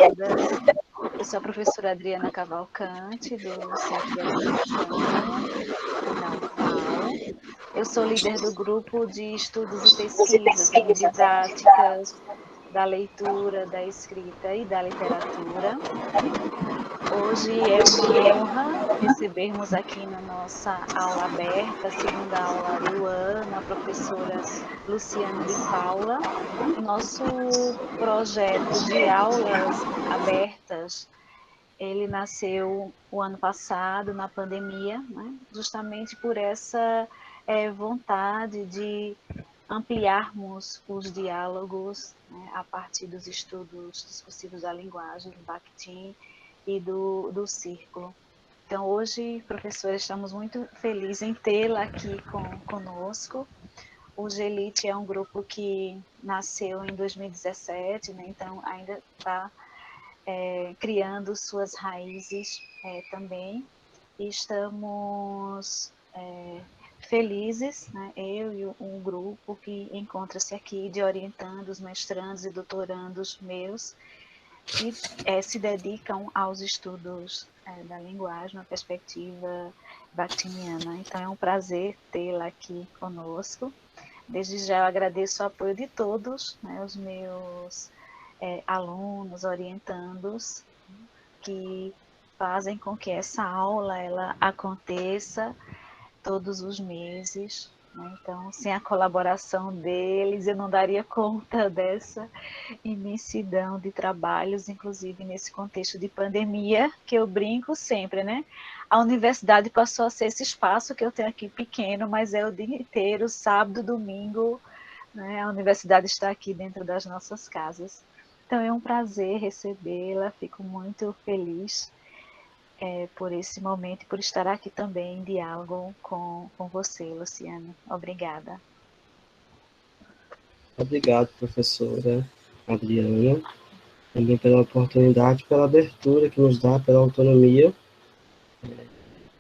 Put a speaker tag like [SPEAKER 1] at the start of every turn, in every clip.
[SPEAKER 1] obrigada. Eu sou a professora Adriana Cavalcante, do Centro de Educação da UFAL. Eu sou líder do grupo de estudos e pesquisas em didáticas da leitura, da escrita e da literatura. Hoje é uma honra recebermos aqui na nossa aula aberta, segunda aula do ano, a professora Luciane de Paula. O nosso projeto de aulas abertas, ele nasceu o ano passado, na pandemia, né? Justamente por essa vontade de ampliarmos os diálogos, né, a partir dos estudos discursivos da linguagem, do Bakhtin e do círculo. Então, hoje, professora, estamos muito felizes em tê-la aqui conosco. O GELIT é um grupo que nasceu em 2017, né, então ainda está criando suas raízes também. E estamos felizes, né, eu e um grupo que encontra-se aqui de orientandos, mestrandos e doutorandos meus, que se dedicam aos estudos da linguagem, na perspectiva bakhtiniana. Então, é um prazer tê-la aqui conosco. Desde já eu agradeço o apoio de todos, né, os meus alunos, orientandos, que fazem com que essa aula ela aconteça todos os meses. Né? Então, sem a colaboração deles, eu não daria conta dessa imensidão de trabalhos, inclusive nesse contexto de pandemia, que eu brinco sempre, né? A universidade passou a ser esse espaço que eu tenho aqui pequeno, mas é o dia inteiro, sábado, domingo, né? A universidade está aqui dentro das nossas casas. Então é um prazer recebê-la, fico muito feliz por esse momento e por estar aqui também em diálogo com você, Luciana. Obrigada.
[SPEAKER 2] Obrigado, professora Adriana, também pela oportunidade, pela abertura que nos dá, pela autonomia.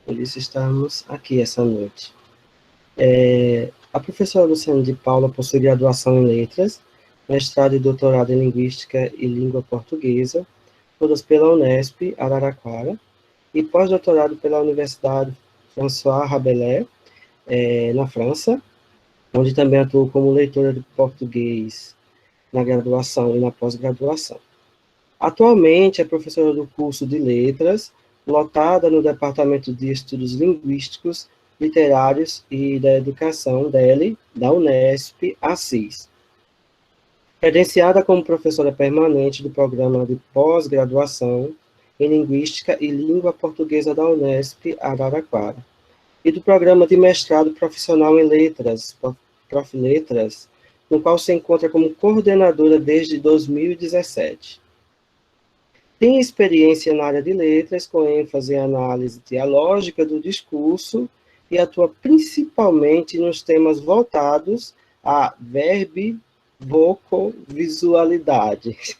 [SPEAKER 2] Por isso estamos aqui essa noite. A professora Luciane de Paula possui graduação em Letras, mestrado e doutorado em Linguística e Língua Portuguesa, todas pela Unesp, Araraquara, e pós-doutorado pela Universidade François Rabelais, na França, onde também atuou como leitora de português na graduação e na pós-graduação. Atualmente é professora do curso de Letras, lotada no Departamento de Estudos Linguísticos, Literários e da Educação, DELE, da Unesp, Assis. Credenciada como professora permanente do programa de pós-graduação em Linguística e Língua Portuguesa da Unesp, Araraquara, e do programa de mestrado profissional em Letras, Prof.Letras, no qual se encontra como coordenadora desde 2017. Tem experiência na área de letras, com ênfase em análise dialógica do discurso, e atua principalmente nos temas voltados à verbovocovisualidade.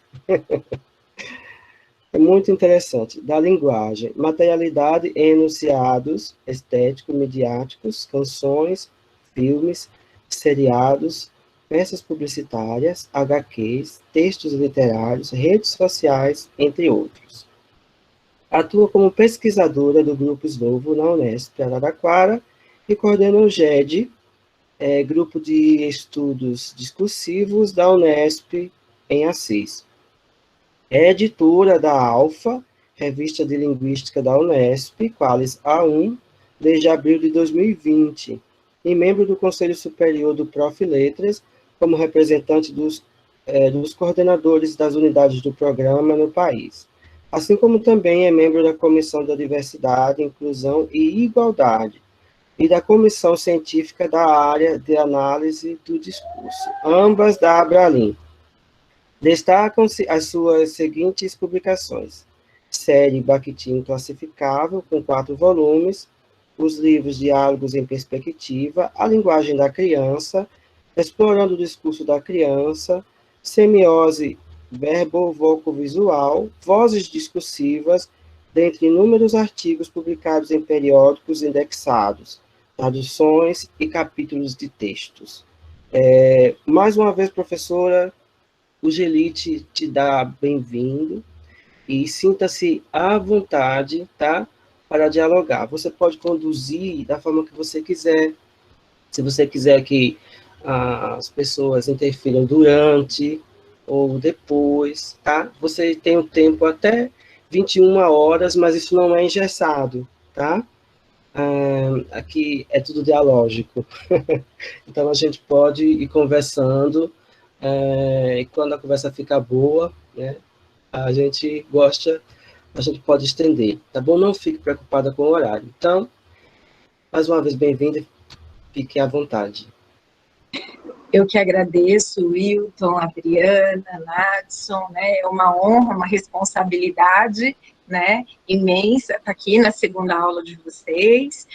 [SPEAKER 2] É muito interessante. Da linguagem, materialidade em enunciados estético-midiáticos, canções, filmes, seriados, peças publicitárias, HQs, textos literários, redes sociais, entre outros. Atua como pesquisadora do Grupo Slovo na Unesp Araraquara e coordena o GED, Grupo de Estudos Discursivos da Unesp em Assis. É editora da Alfa, Revista de Linguística da Unesp, Qualis A1, desde abril de 2020, e membro do Conselho Superior do Prof.Letras, como representante dos coordenadores das unidades do programa no país, assim como também é membro da Comissão da Diversidade, Inclusão e Igualdade, e da Comissão Científica da Área de Análise do Discurso, ambas da Abralim. Destacam-se as suas seguintes publicações: série Bakhtin Classificável, com 4 volumes, os livros Diálogos em Perspectiva, A Linguagem da Criança, Explorando o Discurso da Criança, Semiose Verbo-Vocovisual, Vozes Discursivas, dentre inúmeros artigos publicados em periódicos indexados, traduções e capítulos de textos. Mais uma vez, professora, o GELIT te dá bem-vindo. e sinta-se à vontade, tá? Para dialogar. Você pode conduzir da forma que você quiser. Se você quiser que as pessoas interfiram durante ou depois, tá? Você tem um tempo até 21 horas, mas isso não é engessado, tá? Aqui é tudo dialógico. Então a gente pode ir conversando, e quando a conversa fica boa, né, a gente pode estender, tá bom? Não fique preocupada com o horário. Então, mais uma vez, bem-vinda, fique à vontade.
[SPEAKER 3] Eu que agradeço, Wilton, Adriana, Nadson, né? É uma honra, uma responsabilidade, né, imensa estar aqui na segunda aula de vocês.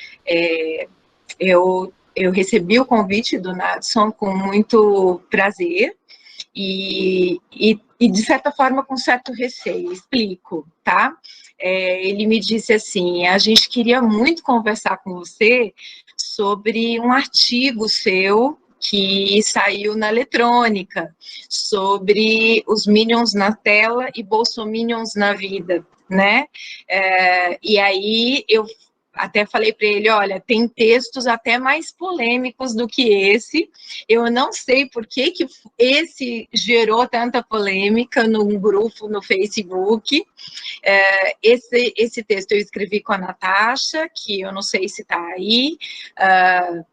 [SPEAKER 3] Eu recebi o convite do Nadson com muito prazer e, de certa forma, com certo receio. Explico, tá? Ele me disse assim, a gente queria muito conversar com você sobre um artigo seu que saiu na eletrônica, sobre os Minions na tela e Bolsominions na vida, né? E aí eu até falei para ele, olha, tem textos até mais polêmicos do que esse, eu não sei por que esse gerou tanta polêmica num grupo no Facebook. Esse texto eu escrevi com a Natasha, que eu não sei se está aí,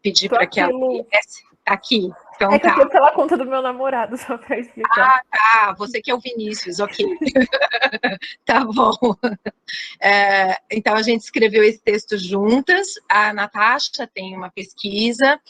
[SPEAKER 3] pedi para que ela viesse. Tá aqui. Então,
[SPEAKER 4] é que eu tô pela conta do meu namorado, só para explicar.
[SPEAKER 3] Ah, tá. Você que é o Vinícius, ok. Tá bom. Então, a gente escreveu esse texto juntas. A Natasha tem uma pesquisa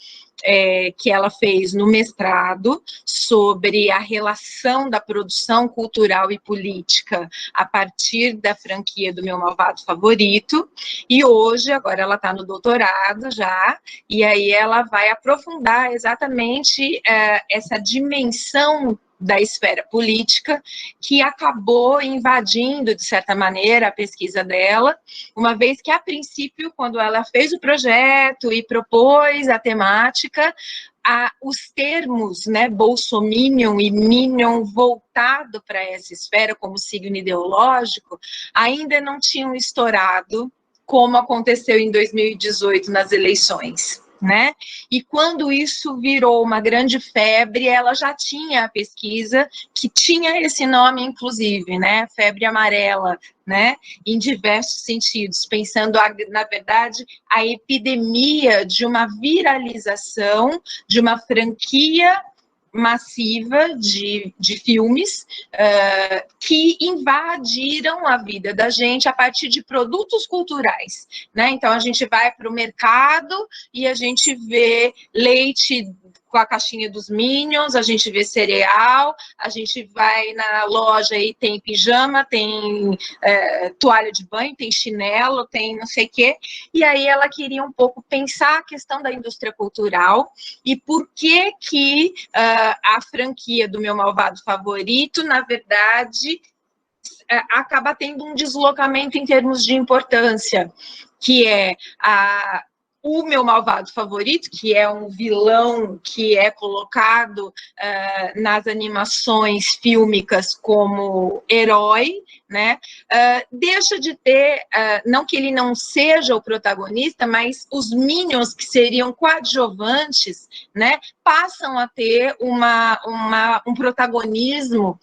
[SPEAKER 3] que ela fez no mestrado sobre a relação da produção cultural e política a partir da franquia do Meu Malvado Favorito, e hoje, agora ela está no doutorado já, e aí ela vai aprofundar exatamente essa dimensão da esfera política, que acabou invadindo, de certa maneira, a pesquisa dela, uma vez que, a princípio, quando ela fez o projeto e propôs a temática, os termos, né, bolsominion e minion voltado para essa esfera como signo ideológico, ainda não tinham estourado, como aconteceu em 2018 nas eleições, né? E quando isso virou uma grande febre, ela já tinha a pesquisa que tinha esse nome, inclusive, né? Febre amarela, né? Em diversos sentidos, pensando, na verdade, a epidemia de uma viralização, de uma franquia massiva de filmes que invadiram a vida da gente a partir de produtos culturais, né? Então, a gente vai para o mercado e a gente vê leite com a caixinha dos Minions, a gente vê cereal, a gente vai na loja e tem pijama, tem toalha de banho, tem chinelo, tem não sei o quê, e aí ela queria um pouco pensar a questão da indústria cultural e por que a franquia do Meu Malvado Favorito, na verdade, acaba tendo um deslocamento em termos de importância, que é o Meu Malvado Favorito, que é um vilão que é colocado nas animações fílmicas como herói, né? Deixa de ter, não que ele não seja o protagonista, mas os Minions, que seriam coadjuvantes, né, passam a ter um protagonismo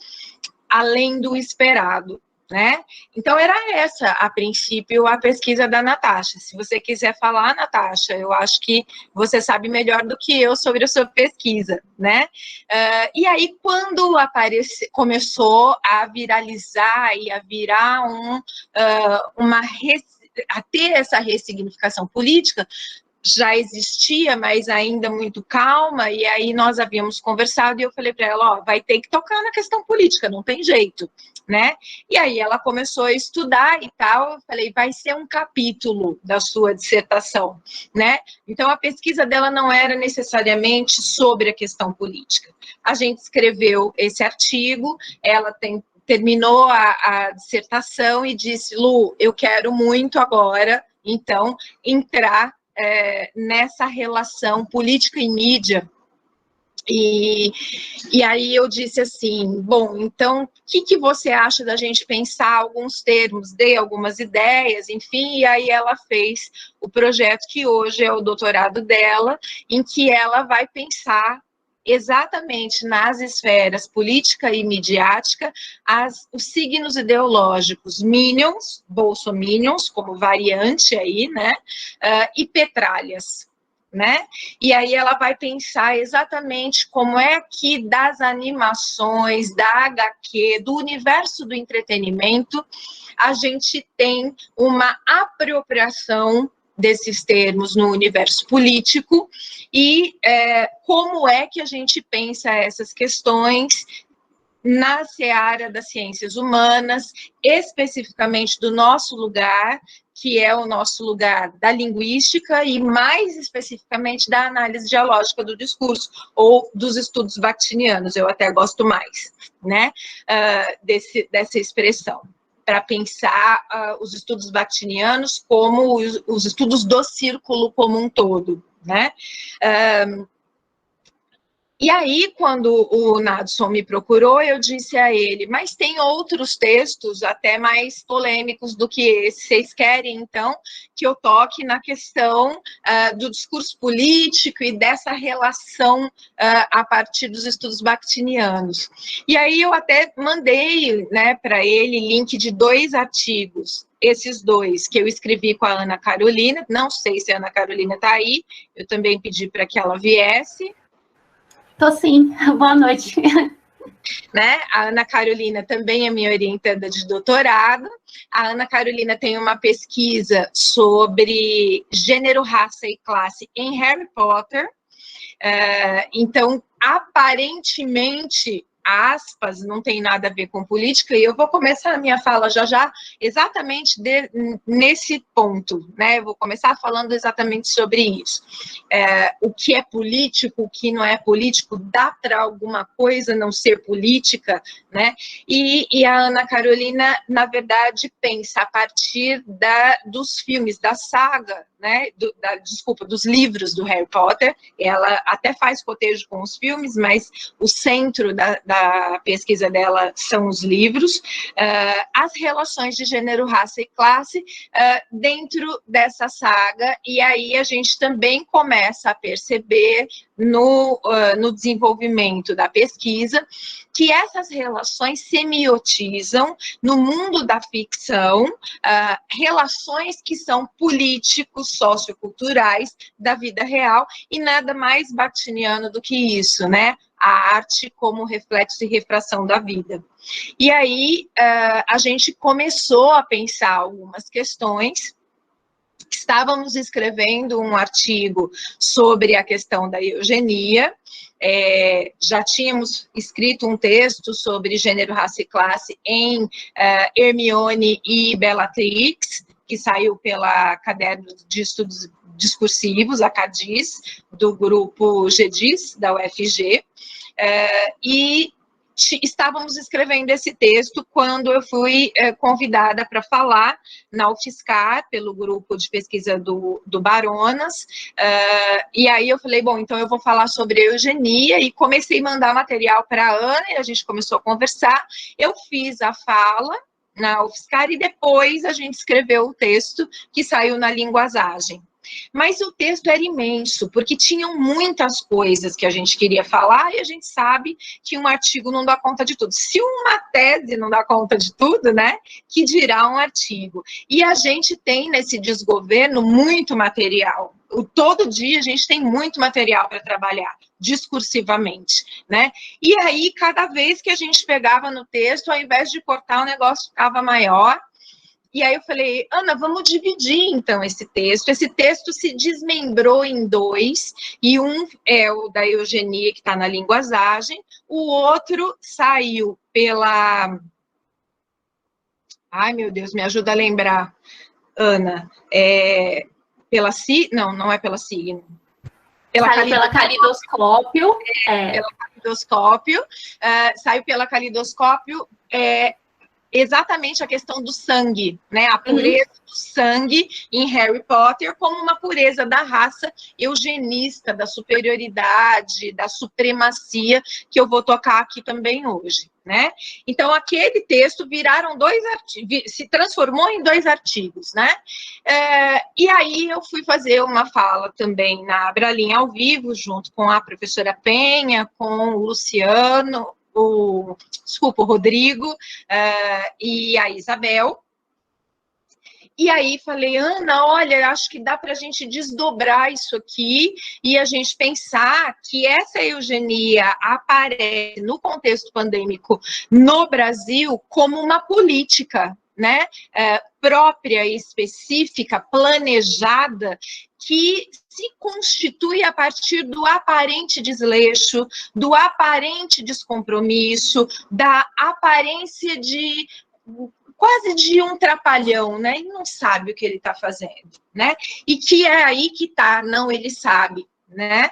[SPEAKER 3] além do esperado, né? Então, era essa, a princípio, a pesquisa da Natasha. Se você quiser falar, Natasha, eu acho que você sabe melhor do que eu sobre a sua pesquisa, né? E aí, quando começou a viralizar e a virar a ter essa ressignificação política, já existia, mas ainda muito calma, e aí nós havíamos conversado, e eu falei para ela, vai ter que tocar na questão política, não tem jeito, né? E aí ela começou a estudar e tal, eu falei, vai ser um capítulo da sua dissertação, né? Então, a pesquisa dela não era necessariamente sobre a questão política. A gente escreveu esse artigo, ela terminou a dissertação e disse, Lu, eu quero muito agora, então, entrar nessa relação política e mídia E aí eu disse assim, bom, então, o que você acha da gente pensar alguns termos, dei algumas ideias, enfim, e aí ela fez o projeto que hoje é o doutorado dela, em que ela vai pensar exatamente nas esferas política e midiática, os signos ideológicos minions, bolsominions, como variante aí, né, e petralhas, né? E aí ela vai pensar exatamente como é que das animações, da HQ, do universo do entretenimento, a gente tem uma apropriação desses termos no universo político e como é que a gente pensa essas questões na seara das ciências humanas, especificamente do nosso lugar, que é o nosso lugar da linguística e, mais especificamente, da análise dialógica do discurso, ou dos estudos bakhtinianos, eu até gosto mais, né, dessa expressão, para pensar os estudos bakhtinianos como os estudos do círculo como um todo, né. E aí, quando o Nadson me procurou, eu disse a ele, mas tem outros textos até mais polêmicos do que esse. Vocês querem, então, que eu toque na questão do discurso político e dessa relação a partir dos estudos bakhtinianos. E aí eu até mandei, né, para ele link de 2 artigos, esses 2 que eu escrevi com a Ana Carolina, não sei se a Ana Carolina está aí, eu também pedi para que ela viesse.
[SPEAKER 5] Tô sim, boa noite.
[SPEAKER 3] Né? A Ana Carolina também é minha orientanda de doutorado. A Ana Carolina tem uma pesquisa sobre gênero, raça e classe em Harry Potter. Então, aparentemente, aspas, não tem nada a ver com política, e eu vou começar a minha fala já exatamente nesse ponto, né? Eu vou começar falando exatamente sobre isso. O que é político, o que não é político, dá para alguma coisa não ser política, né? E a Ana Carolina, na verdade, pensa a partir dos filmes, da saga, né? Dos livros do Harry Potter. Ela até faz cotejo com os filmes, mas o centro da pesquisa dela são os livros, as relações de gênero, raça e classe dentro dessa saga, e aí a gente também começa a perceber no desenvolvimento da pesquisa que essas relações semiotizam no mundo da ficção, relações que são políticos, socioculturais da vida real, e nada mais bakhtiniano do que isso, né? A arte como reflexo e refração da vida. E aí, a gente começou a pensar algumas questões. Estávamos escrevendo um artigo sobre a questão da eugenia, já tínhamos escrito um texto sobre gênero, raça e classe em Hermione e Bellatrix, que saiu pela Caderno de Estudos Discursivos, a CADIS, do grupo GEDIS, da UFG, e estávamos escrevendo esse texto quando eu fui convidada para falar na UFSCar, pelo grupo de pesquisa do Baronas, e aí eu falei, bom, então eu vou falar sobre eugenia, e comecei a mandar material para a Ana, e a gente começou a conversar, eu fiz a fala na UFSCar, e depois a gente escreveu o texto que saiu na Linguasagem. Mas o texto era imenso, porque tinham muitas coisas que a gente queria falar, e a gente sabe que um artigo não dá conta de tudo. Se uma tese não dá conta de tudo, né, que dirá um artigo. E a gente tem nesse desgoverno muito material. Todo dia a gente tem muito material para trabalhar, discursivamente, né? E aí, cada vez que a gente pegava no texto, ao invés de cortar, o negócio ficava maior. E aí eu falei, Ana, vamos dividir, então, esse texto. Esse texto se desmembrou em 2, e um é o da eugenia, que está na Linguasagem, o outro saiu pela... Ai, meu Deus, me ajuda a lembrar, Ana. Pela não é pela Signo.
[SPEAKER 5] Saiu pela Calidoscópio.
[SPEAKER 3] Pela Calidoscópio. Saiu pela Calidoscópio, exatamente a questão do sangue, né? A pureza do sangue em Harry Potter como uma pureza da raça eugenista, da superioridade, da supremacia, que eu vou tocar aqui também hoje, né? Então, aquele texto se transformou em 2 artigos, né? E aí eu fui fazer uma fala também na Abralinha ao vivo, junto com a professora Penha, com o Luciano, o Rodrigo e a Isabel. E aí falei, Ana, olha, acho que dá para a gente desdobrar isso aqui e a gente pensar que essa eugenia aparece no contexto pandêmico no Brasil como uma política, né, própria, específica, planejada, que se constitui a partir do aparente desleixo, do aparente descompromisso, da aparência de quase de um trapalhão, né? E não sabe o que ele está fazendo, né? E que é aí que está, não, ele sabe, né?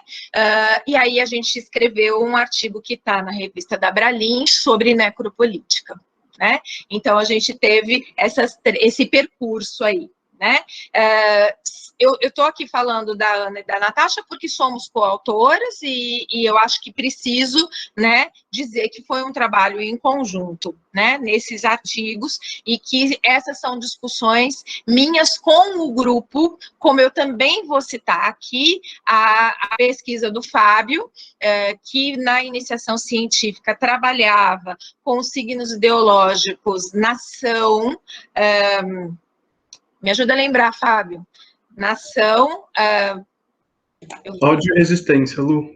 [SPEAKER 3] E aí a gente escreveu um artigo que está na revista da Abralin sobre necropolítica, né? Então a gente teve esse percurso aí, né? Eu estou aqui falando da Ana e da Natasha porque somos coautoras e eu acho que preciso, né, dizer que foi um trabalho em conjunto, né, nesses artigos, e que essas são discussões minhas com o grupo, como eu também vou citar aqui a pesquisa do Fábio, que na iniciação científica trabalhava com signos ideológicos, nação, me ajuda a lembrar, Fábio. Nação...
[SPEAKER 6] Ódio e resistência, Lu.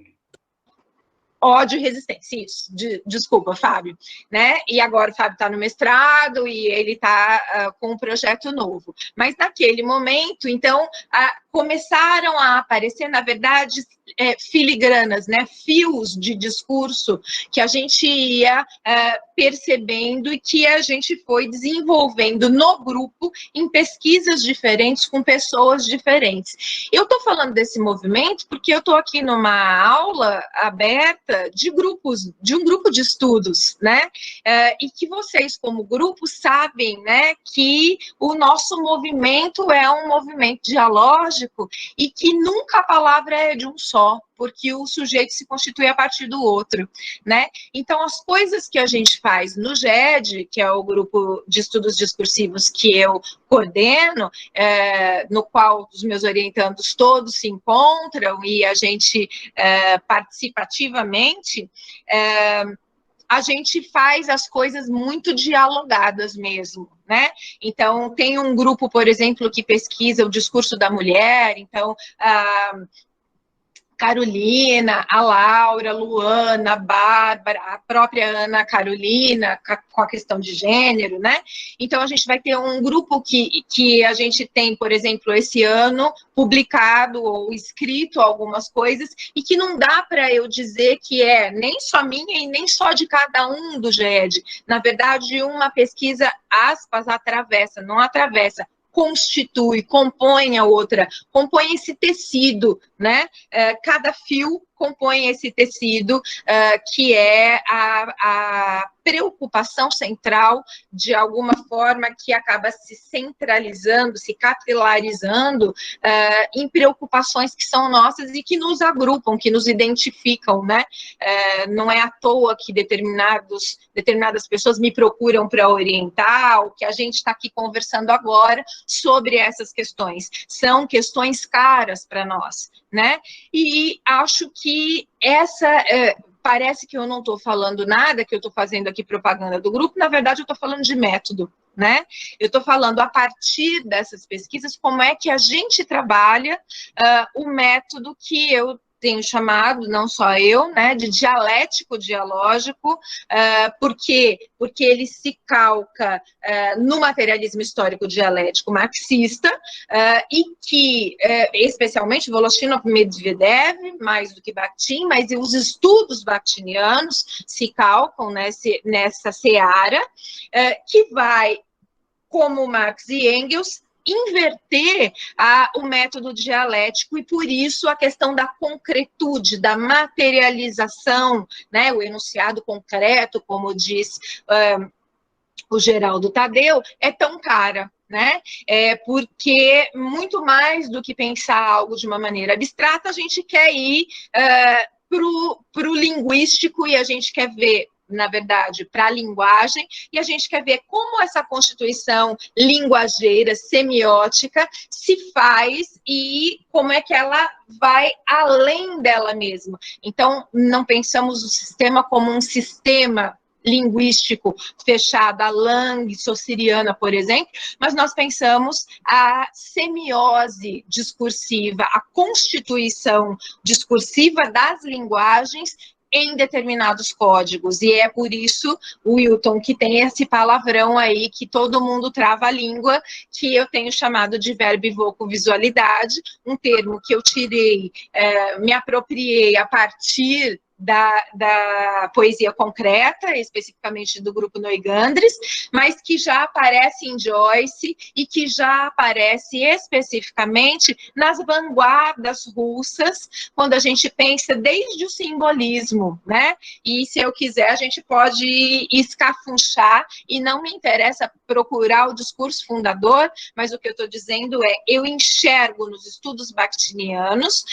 [SPEAKER 3] Ódio e resistência, isso. Desculpa, Fábio. Né? E agora o Fábio está no mestrado e ele está com um projeto novo. Mas naquele momento, então, começaram a aparecer, na verdade, filigranas, né? Fios de discurso que a gente ia percebendo e que a gente foi desenvolvendo no grupo em pesquisas diferentes, com pessoas diferentes. Eu estou falando desse movimento porque eu estou aqui numa aula aberta de um grupo de estudos, né? E que vocês, como grupo, sabem, né, que o nosso movimento é um movimento dialógico e que nunca a palavra é de um só, porque o sujeito se constitui a partir do outro, né? Então, as coisas que a gente faz no GED, que é o grupo de estudos discursivos que eu coordeno, no qual os meus orientandos todos se encontram e a gente participa ativamente, a gente faz as coisas muito dialogadas mesmo, né? Então, tem um grupo, por exemplo, que pesquisa o discurso da mulher, então, Carolina, a Laura, a Luana, a Bárbara, a própria Ana Carolina, com a questão de gênero, né? Então, a gente vai ter um grupo que a gente tem, por exemplo, esse ano, publicado ou escrito algumas coisas, e que não dá para eu dizer que é nem só minha e nem só de cada um do GED. Na verdade, uma pesquisa, aspas, atravessa, não atravessa, constitui, compõe a outra, compõe esse tecido, né? Cada fio compõe esse tecido, que é a preocupação central, de alguma forma, que acaba se centralizando, se capilarizando em preocupações que são nossas e que nos agrupam, que nos identificam, né? Não é à toa que determinadas pessoas me procuram para orientar, ou que a gente está aqui conversando agora sobre essas questões. São questões caras para nós, né? E acho que parece que eu não estou falando nada, que eu estou fazendo aqui propaganda do grupo, na verdade eu estou falando de método, né? Eu estou falando a partir dessas pesquisas como é que a gente trabalha o método que eu tenho chamado, não só eu, né, de dialético dialógico, porque ele se calca no materialismo histórico dialético marxista, e que, especialmente, Voloshinov, Medvedev, mais do que Bakhtin, mas os estudos bakhtinianos se calcam nessa seara, que vai, como Marx e Engels, inverter o método dialético, e por isso a questão da concretude, da materialização, né, o enunciado concreto, como diz o Geraldo Tadeu, é tão cara, né? Porque muito mais do que pensar algo de uma maneira abstrata, a gente quer ir para o linguístico e a gente quer ver, na verdade, para a linguagem, e a gente quer ver como essa constituição linguageira, semiótica, se faz e como é que ela vai além dela mesma. Então, não pensamos o sistema como um sistema linguístico fechado, a Lang Saussuriana, por exemplo, mas nós pensamos a semiose discursiva, a constituição discursiva das linguagens em determinados códigos, e é por isso, Wilton, que tem esse palavrão aí, que todo mundo trava a língua, que eu tenho chamado de verbo-visualidade, um termo que eu tirei, me apropriei a partir da poesia concreta, especificamente do grupo Noigandres, mas que já aparece em Joyce e que já aparece especificamente nas vanguardas russas, quando a gente pensa desde o simbolismo, né? E se eu quiser, a gente pode escafunchar, e não me interessa procurar o discurso fundador, mas o que eu estou dizendo é, eu enxergo nos estudos bakhtinianos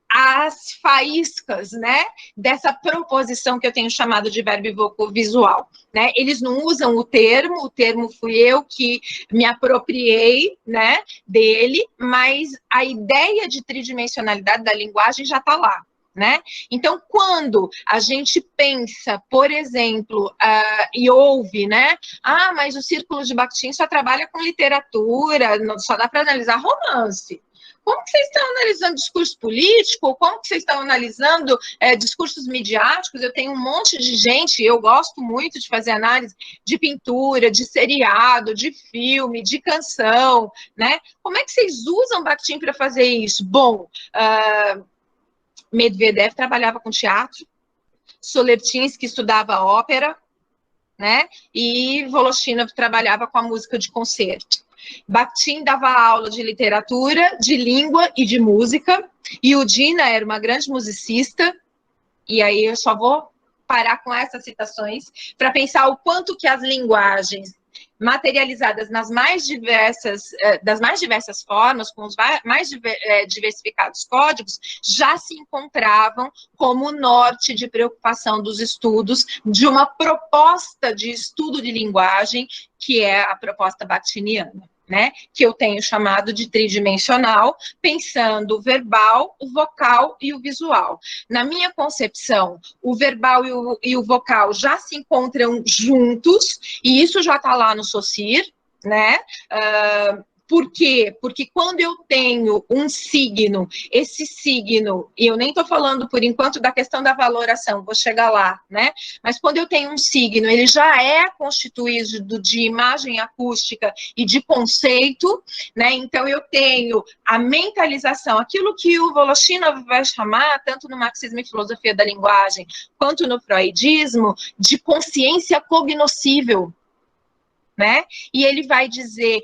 [SPEAKER 3] as faíscas, né, dessa proposição que eu tenho chamado de verbo visual, né? Eles não usam o termo fui eu que me apropriei, né, dele, mas a ideia de tridimensionalidade da linguagem já está lá, né? Então, quando a gente pensa, por exemplo, e ouve, né, mas o Círculo de Bakhtin só trabalha com literatura, só dá para analisar romance. Como que vocês estão analisando discurso político? Como que vocês estão analisando discursos midiáticos? Eu tenho um monte de gente, eu gosto muito de fazer análise de pintura, de seriado, de filme, de canção, né? Como é que vocês usam Bakhtin para fazer isso? Bom, Medvedev trabalhava com teatro, Solertinsky estudava ópera, né? E Voloshinov trabalhava com a música de concerto. Bakhtin dava aula de literatura, de língua e de música, e Udina era uma grande musicista, e aí eu só vou parar com essas citações para pensar o quanto que as linguagens materializadas das mais diversas formas, com os mais diversificados códigos, já se encontravam como norte de preocupação dos estudos de uma proposta de estudo de linguagem, que é a proposta bakhtiniana, né, que eu tenho chamado de tridimensional, pensando o verbal, o vocal e o visual. Na minha concepção, o verbal e o vocal já se encontram juntos, e isso já está lá no Saussure, né? Por quê? Porque quando eu tenho um signo, esse signo, e eu nem estou falando por enquanto da questão da valoração, vou chegar lá, né? Mas quando eu tenho um signo, ele já é constituído de imagem acústica e de conceito, né? Então eu tenho a mentalização, aquilo que o Voloshinov vai chamar, tanto no marxismo e filosofia da linguagem, quanto no freudismo, de consciência cognoscível, né? E ele vai dizer,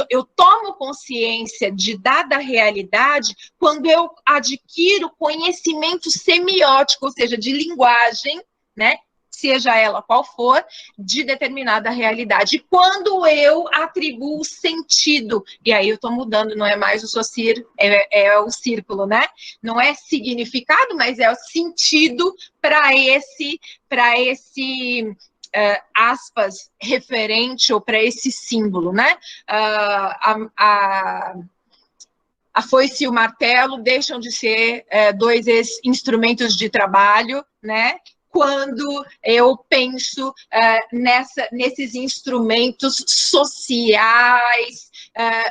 [SPEAKER 3] eu tomo consciência de dada realidade quando eu adquiro conhecimento semiótico, ou seja, de linguagem, né? Seja ela qual for, de determinada realidade. E quando eu atribuo sentido, e aí eu estou mudando, não é mais o Saussure, é o círculo, né? Não é significado, mas é o sentido para esse aspas, referente ou para esse símbolo, né? A foice e o martelo deixam de ser dois instrumentos de trabalho, né? Quando eu penso nesses instrumentos sociais,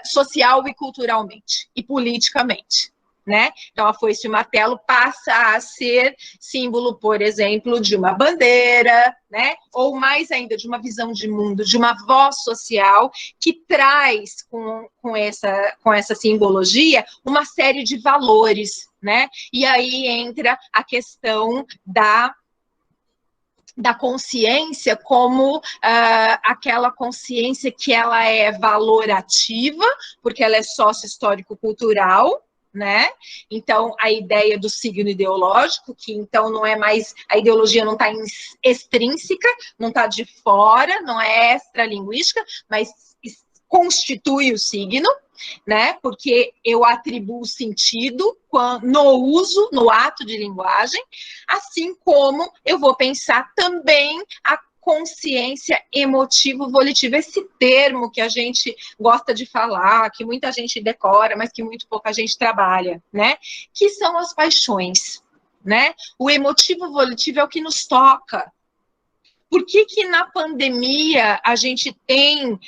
[SPEAKER 3] social e culturalmente, e politicamente, né? Então, a foice e o martelo passa a ser símbolo, por exemplo, de uma bandeira, né? Ou mais ainda, de uma visão de mundo, de uma voz social que traz com essa simbologia uma série de valores, né? E aí entra a questão da consciência como aquela consciência que ela é valorativa, porque ela é sócio-histórico-cultural, né? Então, a ideia do signo ideológico, que então não é mais, a ideologia não está extrínseca, não está de fora, não é extralinguística, mas constitui o signo, né? Porque eu atribuo sentido no uso, no ato de linguagem, assim como eu vou pensar também a consciência emotivo-volitiva, esse termo que a gente gosta de falar, que muita gente decora, mas que muito pouca gente trabalha, né? Que são as paixões, né? O emotivo-volitivo é o que nos toca. Por que que na pandemia a gente tem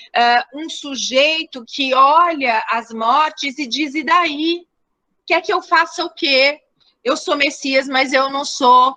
[SPEAKER 3] um sujeito que olha as mortes e diz, e daí? Quer que eu faça o quê? Eu sou Messias, mas eu não sou...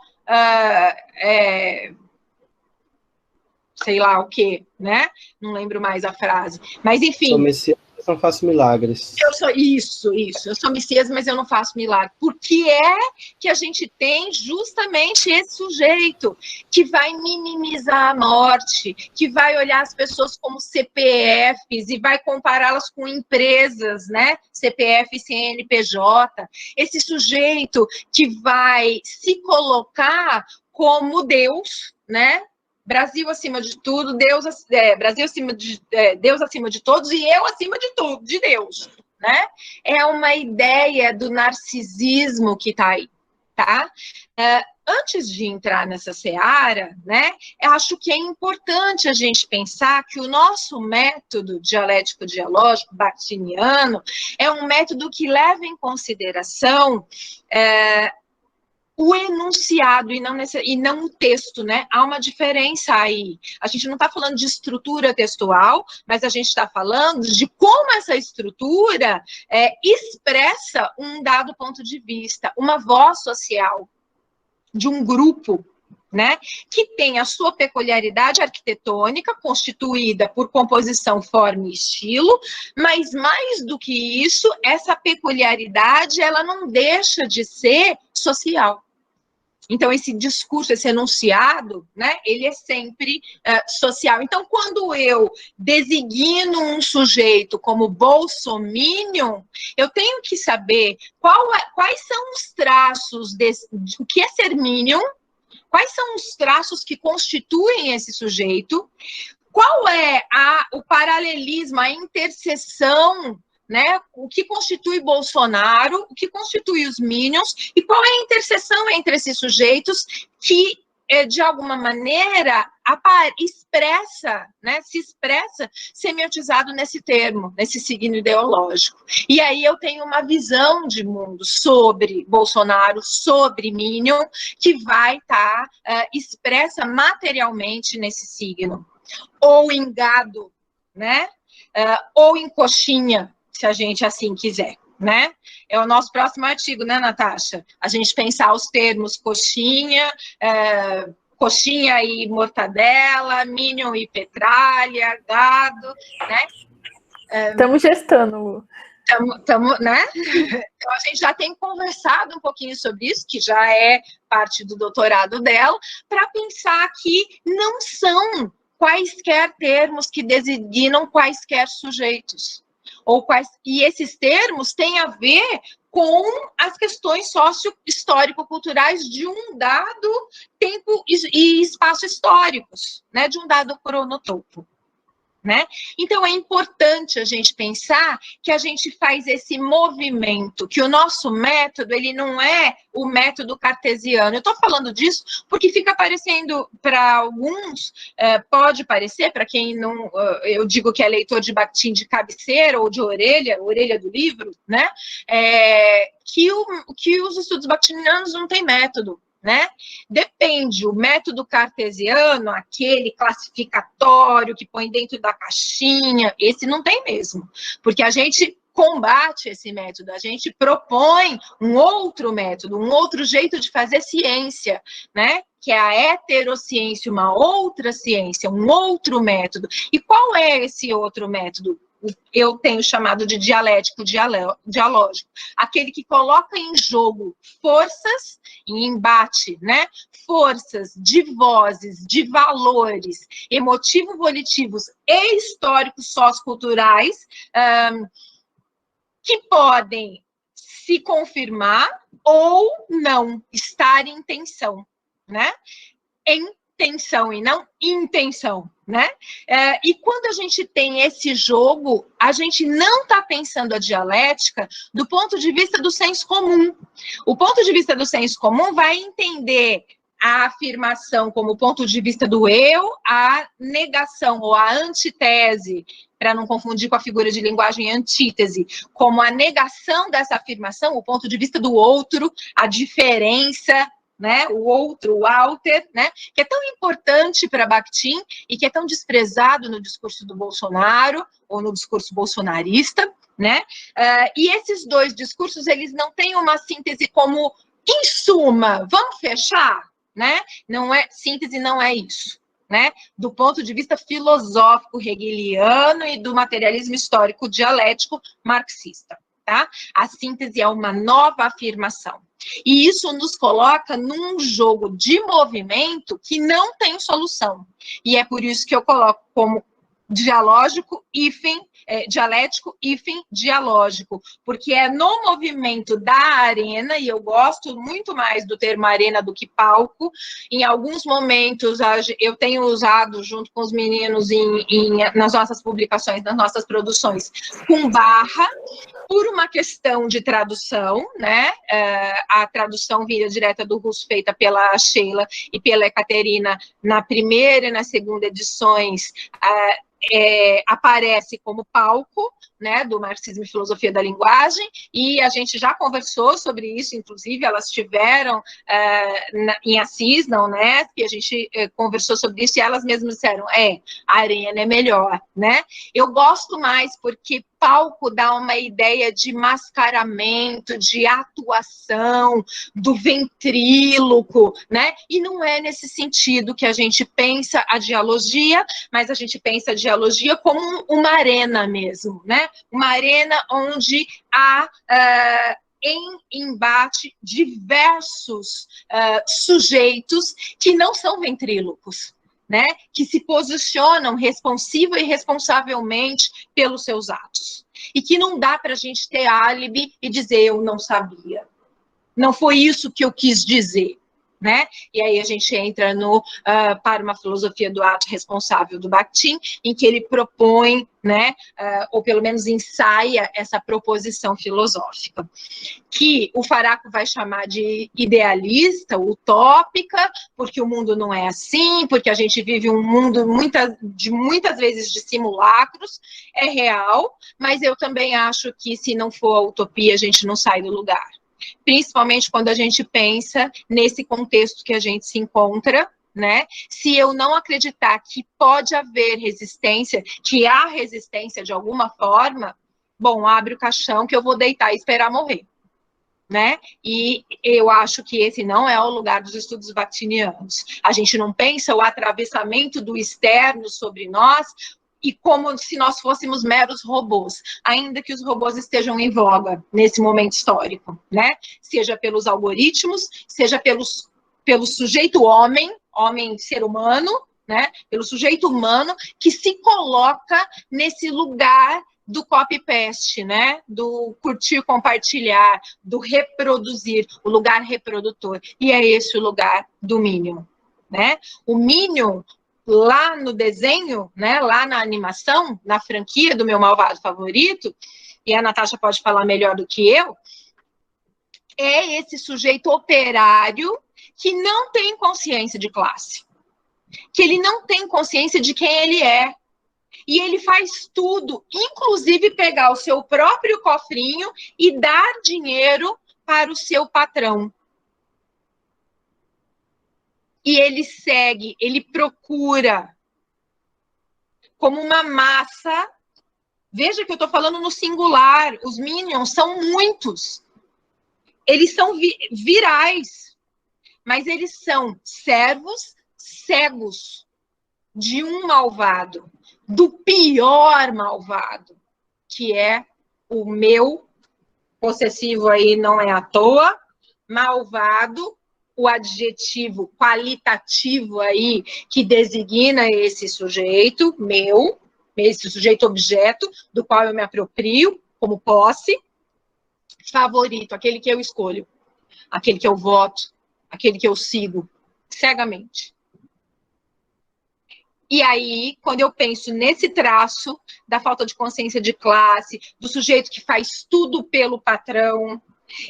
[SPEAKER 3] sei lá o quê, né? Não lembro mais a frase. Mas, enfim...
[SPEAKER 2] Sou Messias, mas não faço milagres.
[SPEAKER 3] Eu sou isso. Eu sou Messias, mas eu não faço milagre. Porque é que a gente tem justamente esse sujeito que vai minimizar a morte, que vai olhar as pessoas como CPFs e vai compará-las com empresas, né? CPF, CNPJ. Esse sujeito que vai se colocar como Deus, né? Brasil acima de tudo, Brasil Deus acima de todos e eu acima de tudo, de Deus, né? É uma ideia do narcisismo que está aí, tá? Antes de entrar nessa seara, né, eu acho que é importante a gente pensar que o nosso método dialético-dialógico bakhtiniano é um método que leva em consideração o enunciado e não o texto, né? Há uma diferença aí. A gente não está falando de estrutura textual, mas a gente está falando de como essa estrutura expressa um dado ponto de vista, uma voz social de um grupo, né? Que tem a sua peculiaridade arquitetônica, constituída por composição, forma e estilo, mas mais do que isso, essa peculiaridade, ela não deixa de ser social. Então, esse discurso, esse enunciado, né, ele é sempre social. Então, quando eu designo um sujeito como bolsominion, eu tenho que saber quais são os traços o que é ser minion, quais são os traços que constituem esse sujeito, qual é o paralelismo, a interseção, né? O que constitui Bolsonaro, o que constitui os Minions, e qual é a interseção entre esses sujeitos que, de alguma maneira, se expressa semiotizado nesse termo, nesse signo ideológico. E aí eu tenho uma visão de mundo sobre Bolsonaro, sobre Minion, que vai estar expressa materialmente nesse signo. Ou em gado, né? Ou em coxinha, se a gente assim quiser, né? É o nosso próximo artigo, né, Natasha? A gente pensar os termos coxinha, coxinha e mortadela, minion e petralha, gado, né?
[SPEAKER 4] Estamos gestando, Lu.
[SPEAKER 3] Né? Então, a gente já tem conversado um pouquinho sobre isso, que já é parte do doutorado dela, para pensar que não são quaisquer termos que designam quaisquer sujeitos. E esses termos têm a ver com as questões socio-histórico-culturais de um dado tempo e espaço históricos, né, de um dado cronotopo. Né? Então, é importante a gente pensar que a gente faz esse movimento, que o nosso método, ele não é o método cartesiano. Eu estou falando disso porque fica parecendo, para alguns, pode parecer, para quem não, eu digo que é leitor de Bakhtin de cabeceira ou de orelha do livro, né? Que os estudos bakhtinianos não têm método. Né? Depende, o método cartesiano, aquele classificatório que põe dentro da caixinha, esse não tem mesmo, porque a gente combate esse método, a gente propõe um outro método, um outro jeito de fazer ciência, né? Que é a heterociência, uma outra ciência, um outro método. E qual é esse outro método? Eu tenho chamado de dialético dialógico, aquele que coloca em jogo forças em embate, né? Forças de vozes, de valores emotivo-volitivos e históricos socioculturais que podem se confirmar ou não, estar em tensão, né? Em tensão e não intenção, né? E quando a gente tem esse jogo, a gente não está pensando a dialética do ponto de vista do senso comum. O ponto de vista do senso comum vai entender a afirmação como ponto de vista do eu, a negação ou a antitese, para não confundir com a figura de linguagem antítese, como a negação dessa afirmação, o ponto de vista do outro, a diferença, né, o outro, o alter, né, que é tão importante para Bakhtin e que é tão desprezado no discurso do Bolsonaro ou no discurso bolsonarista, né? E esses dois discursos, eles não têm uma síntese como, em suma, vamos fechar, né? Não é síntese, não é isso, né? Do ponto de vista filosófico hegeliano e do materialismo histórico dialético marxista, tá? A síntese é uma nova afirmação. E isso nos coloca num jogo de movimento que não tem solução. E é por isso que eu coloco como dialógico, dialético, dialógico, porque é no movimento da arena, e eu gosto muito mais do termo arena do que palco. Em alguns momentos, eu tenho usado, junto com os meninos, nas nossas publicações, nas nossas produções, com barra, por uma questão de tradução, né? A tradução vinda direta do russo, feita pela Sheila e pela Ekaterina, na primeira e na segunda edições, aparece como palco, né, do Marxismo e Filosofia da Linguagem, e a gente já conversou sobre isso, inclusive elas estiveram em Assis, não, né, e a gente conversou sobre isso, e elas mesmas disseram, a arena é melhor, né? Eu gosto mais porque palco dá uma ideia de mascaramento, de atuação, do ventríloco, né? E não é nesse sentido que a gente pensa a dialogia, mas a gente pensa a dialogia como uma arena mesmo, né? Uma arena onde há em embate diversos sujeitos que não são ventrílocos, né? Que se posicionam responsiva e responsavelmente pelos seus atos. E que não dá para a gente ter álibi e dizer eu não sabia. Não foi isso que eu quis dizer, né? E aí a gente entra para uma filosofia do ato responsável do Bakhtin, em que ele propõe, né, ou pelo menos ensaia essa proposição filosófica, que o Faraco vai chamar de idealista, utópica, porque o mundo não é assim, porque a gente vive um mundo muitas vezes de simulacros, é real, mas eu também acho que se não for a utopia, a gente não sai do lugar. Principalmente quando a gente pensa nesse contexto que a gente se encontra, né? Se eu não acreditar que pode haver resistência, que há resistência de alguma forma, bom, abre o caixão que eu vou deitar e esperar morrer, né? E eu acho que esse não é o lugar dos estudos bakhtinianos. A gente não pensa o atravessamento do externo sobre nós e como se nós fôssemos meros robôs, ainda que os robôs estejam em voga nesse momento histórico, né? Seja pelos algoritmos, seja pelo sujeito homem, ser humano, né? Pelo sujeito humano que se coloca nesse lugar do copy-paste, né? Do curtir, compartilhar, do reproduzir, o lugar reprodutor. E é esse o lugar do Minion, né? O Minion, lá no desenho, né, lá na animação, na franquia do meu malvado favorito, e a Natasha pode falar melhor do que eu, é esse sujeito operário que não tem consciência de classe, que ele não tem consciência de quem ele é, e ele faz tudo, inclusive pegar o seu próprio cofrinho e dar dinheiro para o seu patrão. E ele segue, ele procura como uma massa. Veja que eu estou falando no singular, os Minions são muitos. Eles são virais, mas eles são servos cegos de um malvado, do pior malvado, que é o meu, possessivo aí não é à toa, malvado, o adjetivo qualitativo aí que designa esse sujeito meu, esse sujeito objeto, do qual eu me aproprio como posse, favorito, aquele que eu escolho, aquele que eu voto, aquele que eu sigo cegamente. E aí, quando eu penso nesse traço da falta de consciência de classe, do sujeito que faz tudo pelo patrão,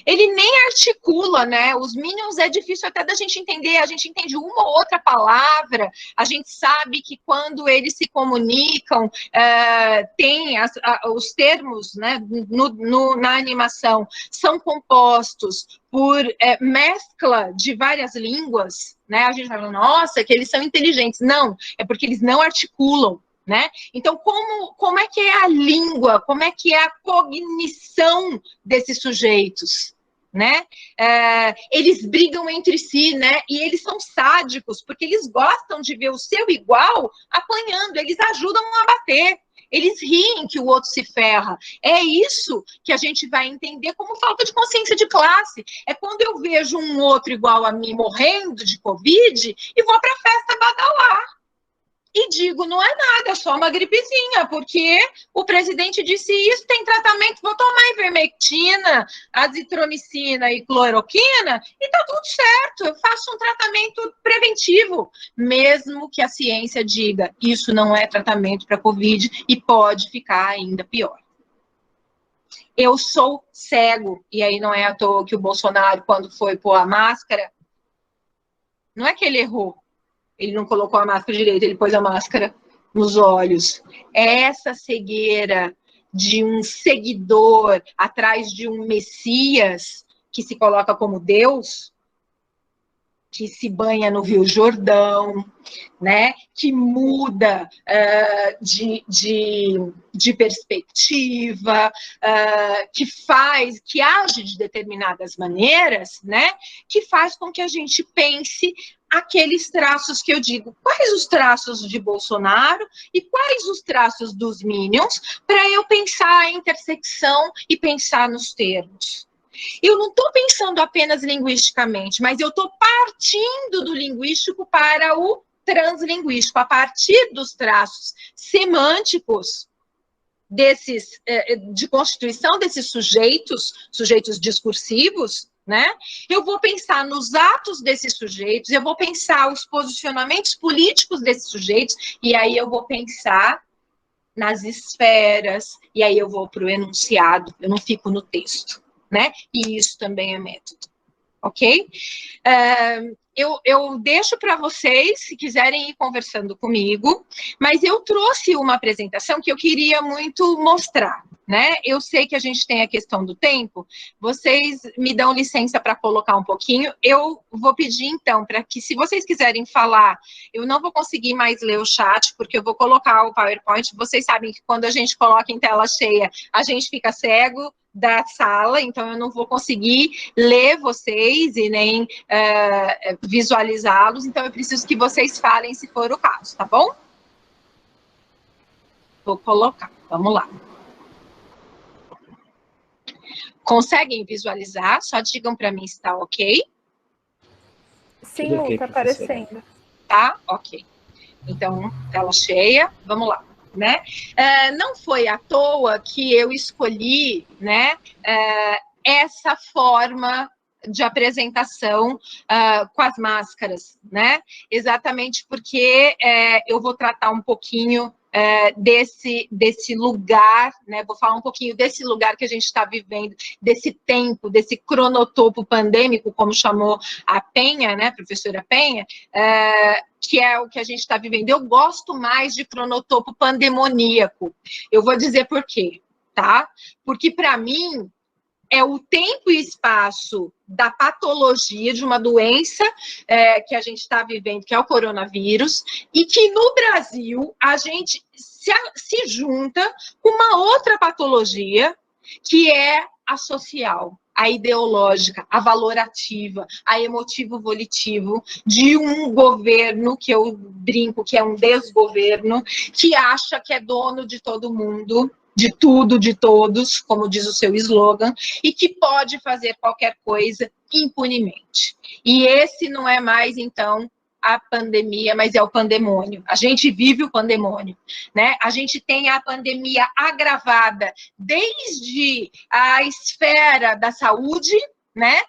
[SPEAKER 3] ele nem articula, né? Os Minions é difícil até da gente entender, a gente entende uma ou outra palavra, a gente sabe que quando eles se comunicam, tem os termos, né, na animação, são compostos por mescla de várias línguas, né? A gente fala, nossa, que eles são inteligentes. Não, é porque eles não articulam. Né? Então, como é que é a língua, como é que é a cognição desses sujeitos? Né? Eles brigam entre si, né? E eles são sádicos, porque eles gostam de ver o seu igual apanhando, eles ajudam a bater, eles riem que o outro se ferra. É isso que a gente vai entender como falta de consciência de classe. É quando eu vejo um outro igual a mim morrendo de Covid e vou para a festa badalá. E digo, não é nada, é só uma gripezinha, porque o presidente disse isso, tem tratamento, vou tomar ivermectina, azitromicina e cloroquina, e tá tudo certo, eu faço um tratamento preventivo, mesmo que a ciência diga, isso não é tratamento para Covid e pode ficar ainda pior. Eu sou cego, e aí não é à toa que o Bolsonaro, quando foi pôr a máscara, não é que ele errou, ele não colocou a máscara direito, ele pôs a máscara nos olhos. É essa cegueira de um seguidor atrás de um Messias que se coloca como Deus, que se banha no Rio Jordão, né? Que muda de perspectiva, que age de determinadas maneiras, né? Que faz com que a gente pense aqueles traços que eu digo, quais os traços de Bolsonaro e quais os traços dos Minions, para eu pensar a intersecção e pensar nos termos. Eu não estou pensando apenas linguisticamente, mas eu estou partindo do linguístico para o translinguístico, a partir dos traços semânticos de constituição desses sujeitos discursivos, né? Eu vou pensar nos atos desses sujeitos, eu vou pensar os posicionamentos políticos desses sujeitos, e aí eu vou pensar nas esferas, e aí eu vou para o enunciado, eu não fico no texto, né? E isso também é método, ok? Eu deixo para vocês, se quiserem ir conversando comigo, mas eu trouxe uma apresentação que eu queria muito mostrar, né? Eu sei que a gente tem a questão do tempo, vocês me dão licença para colocar um pouquinho, eu vou pedir então, para que se vocês quiserem falar, eu não vou conseguir mais ler o chat, porque eu vou colocar o PowerPoint, vocês sabem que quando a gente coloca em tela cheia, a gente fica cego da sala, então eu não vou conseguir ler vocês e nem visualizá-los, então eu preciso que vocês falem se for o caso, tá bom? Vou colocar, vamos lá. Conseguem visualizar? Só digam para mim se está ok.
[SPEAKER 4] Sim, Lu, está aparecendo.
[SPEAKER 3] Tá? Ok. Então, tela cheia, vamos lá. Né? Não foi à toa que eu escolhi, né, essa forma de apresentação com as máscaras, né? Exatamente porque eu vou tratar um pouquinho desse lugar, né? Vou falar um pouquinho desse lugar que a gente está vivendo, desse tempo, desse cronotopo pandêmico, como chamou a Penha, né, professora Penha, que é o que a gente está vivendo. Eu gosto mais de cronotopo pandemoníaco. Eu vou dizer por quê, tá? Porque, para mim, é o tempo e espaço da patologia de uma doença que a gente está vivendo, que é o coronavírus, e que no Brasil a gente se junta com uma outra patologia, que é a social, a ideológica, a valorativa, a emotivo-volitivo de um governo, que eu brinco que é um desgoverno, que acha que é dono de todo mundo, de tudo, de todos, como diz o seu slogan, e que pode fazer qualquer coisa impunemente. E esse não é mais, então, a pandemia, mas é o pandemônio. A gente vive o pandemônio, né? A gente tem a pandemia agravada desde a esfera da saúde, né?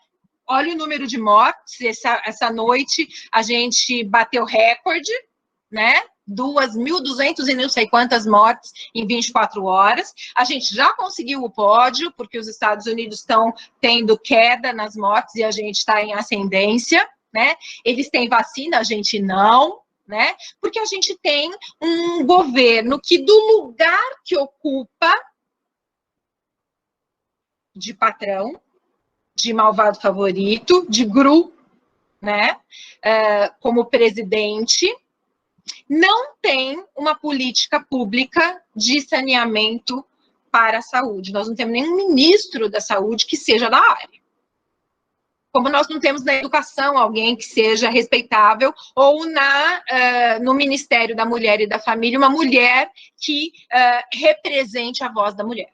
[SPEAKER 3] Olha o número de mortes. Essa noite a gente bateu recorde, né? 2.200 e não sei quantas mortes em 24 horas. A gente já conseguiu o pódio, porque os Estados Unidos estão tendo queda nas mortes e a gente está em ascendência, né? Eles têm vacina, a gente não, né? Porque a gente tem um governo que, do lugar que ocupa de patrão, de malvado favorito, de Gru, né? Como presidente, não tem uma política pública de saneamento para a saúde. Nós não temos nenhum ministro da saúde que seja da área. Como nós não temos na educação alguém que seja respeitável, ou no Ministério da Mulher e da Família, uma mulher que represente a voz da mulher.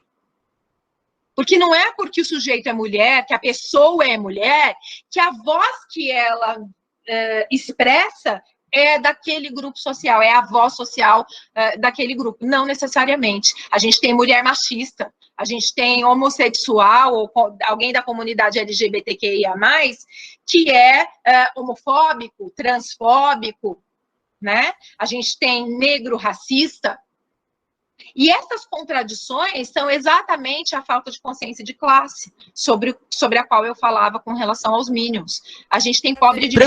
[SPEAKER 3] Porque não é porque o sujeito é mulher, que a pessoa é mulher, que a voz que ela expressa é daquele grupo social, é a voz social daquele grupo. Não necessariamente. A gente tem mulher machista, a gente tem homossexual, ou alguém da comunidade LGBTQIA+, que é homofóbico, transfóbico, né? A gente tem negro racista. E essas contradições são exatamente a falta de consciência de classe, sobre a qual eu falava com relação aos Minions. A gente tem pobre de